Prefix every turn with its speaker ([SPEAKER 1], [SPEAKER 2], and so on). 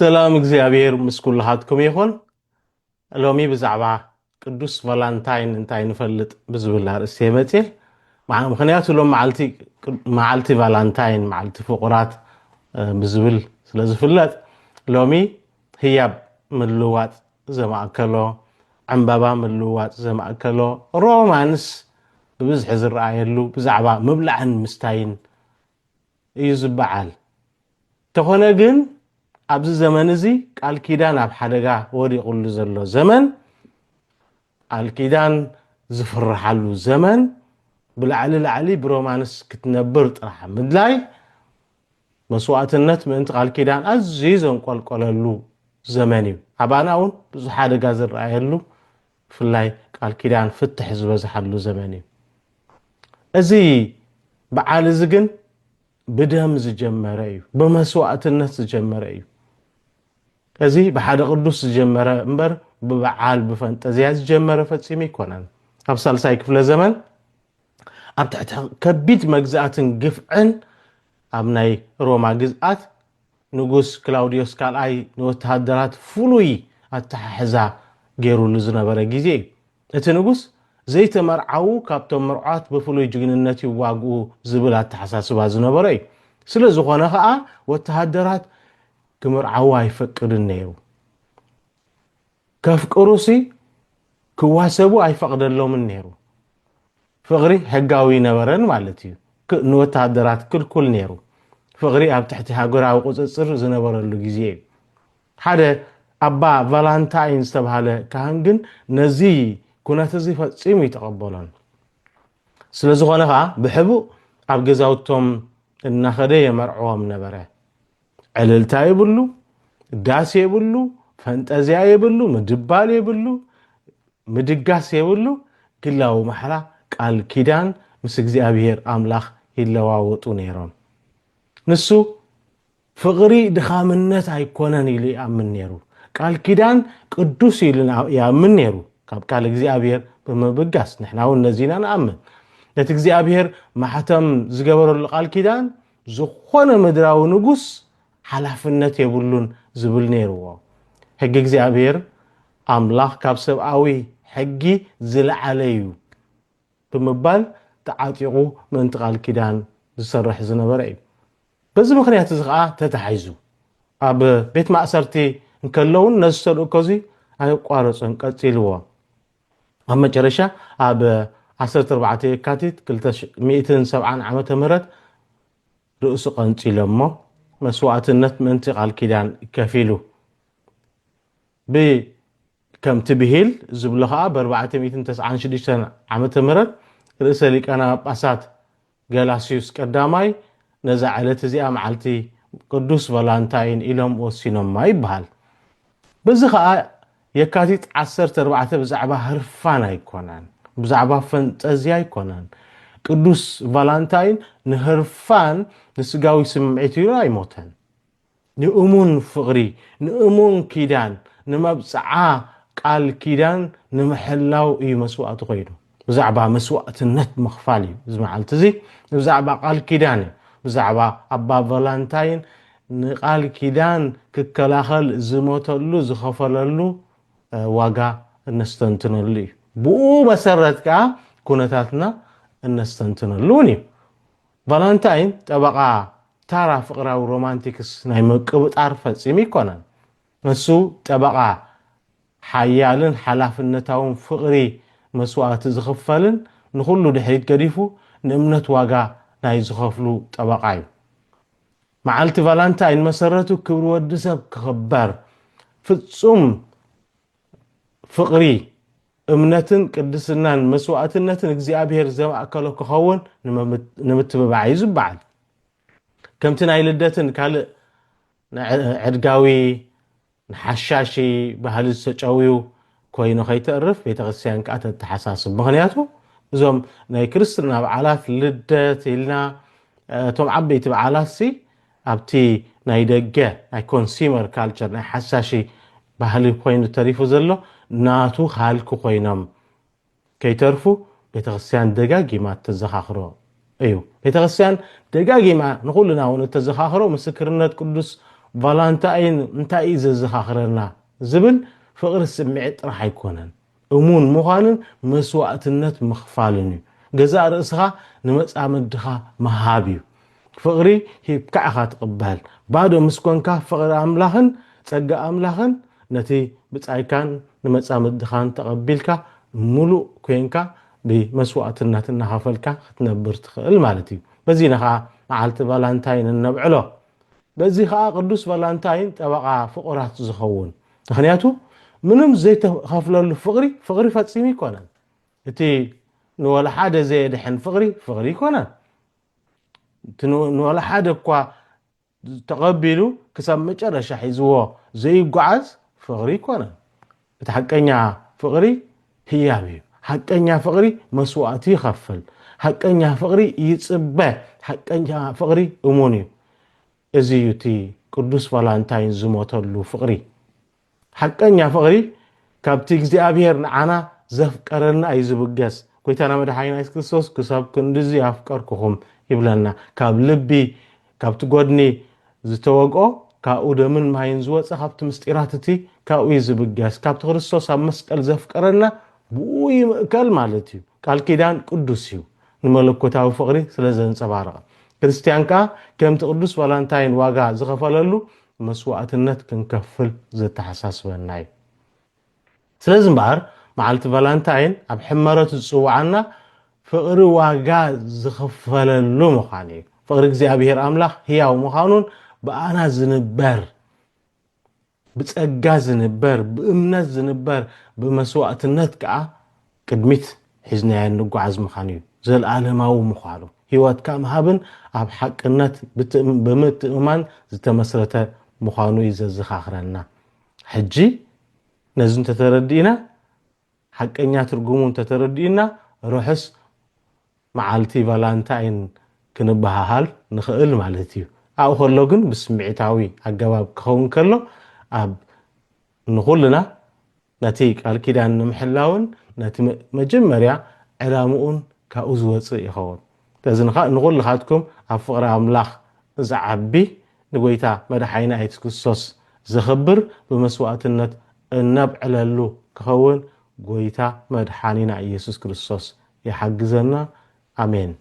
[SPEAKER 1] سلام እግዚአብሔር ምስ ኩልሃትኩም ይኹን ሎሚ ብዛዕባ ቅዱስ ቫላንታይን እንታይ ንፈልጥ ብዝብል ርእሲ የመጽ ምክንያቱ ሎም መዓልቲ ቫላንታይን መዓልቲ ፍቁራት ብዝብል ስለዝፍለጥ ሎሚ ህያብ ምልዋጥ ዘማእከሎ ዕምባባ ምልዋጥ ዘማእከሎ ሮማንስ ብብዝሒ ዝረኣየሉ ብዛዕባ ምብላዕን ምስታይን እዩ ዝበዓል ተኾነ ግን ኣብዚ ዘመን እዚ ቃል ኪዳን ኣብ ሓደጋ ወዲቁሉ ዘሎ ዘመን ቃል ኪዳን ዝፍርሓሉ ዘመን ብላዕሊ ብሮማንስ ክትነብር ጥራሕ ምድላይ መስዋዕትነት ምእንቲ ቃል ኪዳን ኣዝዩ ዘንቆልቆለሉ ዘመን እዩ ኣባና እውን ብዙሕ ሓደጋ ዝረኣየሉ ብፍላይ ቃል ኪዳን ፍትሕ ዝበዝሓሉ ዘመን እዩ እዚ በዓል እዚ ግን ብደም ዝጀመረ እዩ ብመስዋዕትነት ዝጀመረ እዩ እዚ በሓደ ቅዱስ ዝጀመረ እምበር ብበዓል ብፈንጠዝያ ዝጀመረ ፈጺሙ ይኮነን ኣብ ሳልሳይ ክፍለ ዘመን ኣብ ትሕቲ ከቢድ መግዛእትን ግፍዕን ኣብ ናይ ሮማ ግዝኣት ንጉስ ክላውዲዮስ ካልኣይ ንወተሃደራት ፍሉይ ኣተሓሕዛ ገይሩሉ ዝነበረ ግዜ እዩ እቲ ንጉስ ዘይተመርዓው ካብቶም መርዓት ብፍሉይ ጅግንነት ይዋግኡ ዝብል ኣተሓሳስባ ዝነበረ እዩ ስለ ዝኾነ ከዓ ወተሃደራት ክምርዓው ኣይፈቅድን ነይሩ ከፍቅሩሲ ክዋሰቡ ኣይፈቅደሎምን ነይሩ ፍቅሪ ሕጋዊ ነበረን ማለት እዩ ንወተሃደራት ክልኩል ነይሩ ፍቅሪ ኣብ ትሕቲ ሃገራዊ ቁፅፅር ዝነበረሉ ግዜ እዩ ሓደ ኣባ ቫላንታይን ዝተባሃለ ካህን ግን ነዚ ኩነት እዚ ፈፂሙ ይተቐበሎን ስለ ዝኾነ ከዓ ብሕቡእ ኣብ ገዛውቶም እናኸደ የመርዕዎም ነበረ ዕልልታ ይብሉ ዳስ ይብሉ ፈንጠዝያ ይብሉ ምድባል ይብሉ ምድጋስ ይብሉ ግላው ማሕራ ቃል ኪዳን ምስ እግዚአብሔር አምላኽ ይለዋወጡ ነይሮም ንሱ ፍቅሪ ድኻምነት ኣይኮነን ኢሉ ይኣምን ነይሩ ቃል ኪዳን ቅዱስ ኢሉ ይኣምን ነይሩ ካብ ቃል እግዚአብሔር ብምብጋስ ንሕና እውን ነዚና ንኣምን ነቲ እግዚአብሔር ማሕተም ዝገበረሉ ቃል ኪዳን ዝኾነ ምድራዊ ንጉስ ሓላፍነት የብሉን ዝብል ነይርዎ ሕጊ እግዚአብሔር አምላኽ ካብ ሰብኣዊ ሕጊ ዝለዓለ እዩ ብምባል ተዓጢቑ ምእንቲ ቃል ኪዳን ዝሰርሕ ዝነበረ እዩ በዚ ምክንያት እዚ ከዓ ተታሒዙ ኣብ ቤት ማእሰርቲ እንከለውን ነዚ ተልእኮ እዚ ኣይቋረፅን ቀፂልዎ ኣብ መጨረሻ ኣብ 14 የካቲት 270 ዓመተ ምህረት ርእሱ ቀንፂሎሞ መስዋዕትነት ምእንቲ ቃል ኪዳን ከፊሉ ከምቲ ብሂል ዝብሎ ከዓ ብ496 ዓመተ ምህረት ርእሰ ሊቃነ ጳጳሳት ገላስዩስ ቀዳማይ ነዛ ዕለት እዚኣ መዓልቲ ቅዱስ ቫላንታይን ኢሎም ወሲኖማ ይበሃል በዚ ከዓ የካቲት 14 ብዛዕባ ህርፋን ኣይኮነን ብዛዕባ ፈንጠዝያ ኣይኮነን ቅዱስ ቫላንታይን ንህርፋን ንስጋዊ ስምዒት ኢሉ ኣይሞተን ንእሙን ፍቅሪ ንእሙን ኪዳን ንመብፅዓ ቃል ኪዳን ንምሕላው እዩ መስዋዕቱ ኮይኑ ብዛዕባ መስዋዕትነት ምኽፋል እዩ እዚ መዓልቲ እዚ ብዛዕባ ቃል ኪዳን ብዛዕባ ኣባ ቫላንታይን ንቃል ኪዳን ክከላኸል ዝሞተሉ ዝኸፈለሉ ዋጋ እነስተንትነሉ እዩ ብኡ መሰረት ከዓ ኩነታትና እነስተንትነሉ እዩ ቫላንታይን ጠበቃ ታራ ፍቅራዊ ሮማንቲክስ ናይ ምቅብጣር ፈፂሙ ይኮነን እሱ ጠበቃ ሓያልን ሓላፍነታውን ፍቅሪ መስዋዕቲ ዝኽፈልን ንኩሉ ድሕሪት ገዲፉ ንእምነት ዋጋ ናይ ዝኸፍሉ ጠበቃ እዩ መዓልቲ ቫላንታይን መሰረቱ ክብሪ ወዲ ሰብ ክኽበር ፍጹም ፍቅሪ እምነትን ቅድስናን መስዋዕትነትን እግዚአብሔር ዘማእከሎ ክኸውን ንምትብባዕ እዩ ዝበዓል ከምቲ ናይ ልደትን ካልእ ዕድጋዊ ሓሻሺ ባህሊ ዝተጨውዩ ኮይኑ ከይተዕርፍ ቤተክርስትያን ከዓ ተተሓሳስብ ምክንያቱ እዞም ናይ ክርስትና በዓላት ልደት ኢልና እቶም ዓበይቲ በዓላት ኣብቲ ናይ ደገ ናይ ኮንሱመር ካልቸር ናይ ሓሻሺ ባህሊ ኮይኑ ተሪፉ ዘሎ ናቱ ካልኩ ኮይኖም ከይተርፉ ቤተክርስትያን ደጋጊማ ተዘኻኽሮ እዩ ቤተክርስትያን ደጋጊማ ንኩልና እውን ተዘኻኽሮ ምስክርነት ቅዱስ ቫላንታይን እንታይ እዩ ዘዘኻኽረና ዝብል ፍቕሪ ስምዒት ጥራሕ ኣይኮነን እሙን ምዃንን መስዋዕትነት ምኽፋልን እዩ ገዛእ ርእስኻ ንመጻምድኻ መሃብ እዩ ፍቕሪ ሂብካ ኢኻ ትቕበል ባዶ ምስ ኮንካ ፍቕሪ ኣምላኽን ጸጋ ኣምላኽን ነቲ ብጻይካን ንመጻምድኻን ተቐቢልካ ሙሉእ ኮንካ ብመስዋዕትነት እናኸፈልካ ክትነብር ትኽእል ማለት እዩ በዚ ነኻ መዓልቲ ቫላንታይን ነብዕሎ በዚ ከዓ ቅዱስ ቫላንታይን ጠበቓ ፍቑራት ዝኸውን ምኽንያቱ ምንም ዘይተኸፍለሉ ፍቕሪ ፈጺሙ ይኮነን እቲ ንወላ ሓደ ዘየድሕን ፍቕሪ ይኮነን እቲ ንወላ ሓደ እኳ ተቐቢሉ ክሳብ መጨረሻ ሒዝዎ ዘይጓዓዝ ፍቕሪ ይኮነን እቲ ሓቀኛ ፍቕሪ ህያብ እዩ ሓቀኛ ፍቕሪ መስዋዕቲ ይኸፍል ሓቀኛ ፍቕሪ ይጽበ ሓቀኛ ፍቕሪ እሙን እዩ እዚ እዩ እቲ ቅዱስ ቫላንታይን ዝሞተሉ ፍቕሪ ሓቀኛ ፍቕሪ ካብቲ እግዚኣብሔር ንዓና ዘፍቀረና እዩ ዝብገስ ጎይታና መድሓኒና ኢየሱስ ክርስቶስ ክሳብ ክንድዚ ኣፍቀርኩኹም ይብለና ካብ ልቢ ካብቲ ጎድኒ ዝተወግኦ ካብኡ ደምን ማይን ዝወፀ ካብቲ ምስጢራት እቲ ካብኡ ዝብገስ ካብቲ ክርስቶስ ኣብ መስቀል ዘፍቀረና ብኡ ይምእከል ማለት እዩ ቃል ኪዳን ቅዱስ እዩ ንመለኮታዊ ፍቕሪ ስለ ዘንጸባረቐ ክርስቲያን ከዓ ከምቲ ቅዱስ ቫላንታይን ዋጋ ዝኸፈለሉ መስዋዕትነት ክንከፍል ዘተሓሳስበና እዩ ስለዚ እምበር መዓልቲ ቫላንታይን ኣብ ሕመረት ዝፅዋዓና ፍቕሪ ዋጋ ዝኸፈለሉ ምዃኑ እዩ ፍቕሪ እግዚኣብሔር ኣምላኽ ህያው ምዃኑን ብኣና ዝንበር ብጸጋ ዝንበር ብእምነት ዝንበር ብመስዋዕትነት ከዓ ቅድሚት ሒዝናዮ ንጓዓዝ ምዃኑ እዩ ዘለኣለማዊ ምዃኑ ህይወትካ መሃብን ኣብ ሓቅነት ብምትእማን ዝተመስረተ ምዃኑ እዩ ዘዘኻኽረና ሕጂ ነዚ እንተተረዲእና ሓቀኛ ትርጉሙ እንተተረዲእና ርሑስ መዓልቲ ቫላንታይን ክንበሃሃል ንኽእል ማለት እዩ ኣብኡ ከሎ ግን ብስምዒታዊ ኣገባብ ክኸውን ከሎ ኣብ ንኹልና ነቲ ቃል ኪዳን ንምሕላውን ነቲ መጀመርያ ዕላምኡን ካብኡ ዝወፅእ ይኸውን ስለዚ ንኹልኻትኩም ኣብ ፍቕሪ ኣምላኽ ዝዓቢ ንጎይታ መድሓኒና ኢየሱስ ክርስቶስ ዝኽብር ብመስዋዕትነት እነብዕለሉ ክኸውን ጎይታ መድሓኒና ኢየሱስ ክርስቶስ ይሓግዘና ኣሜን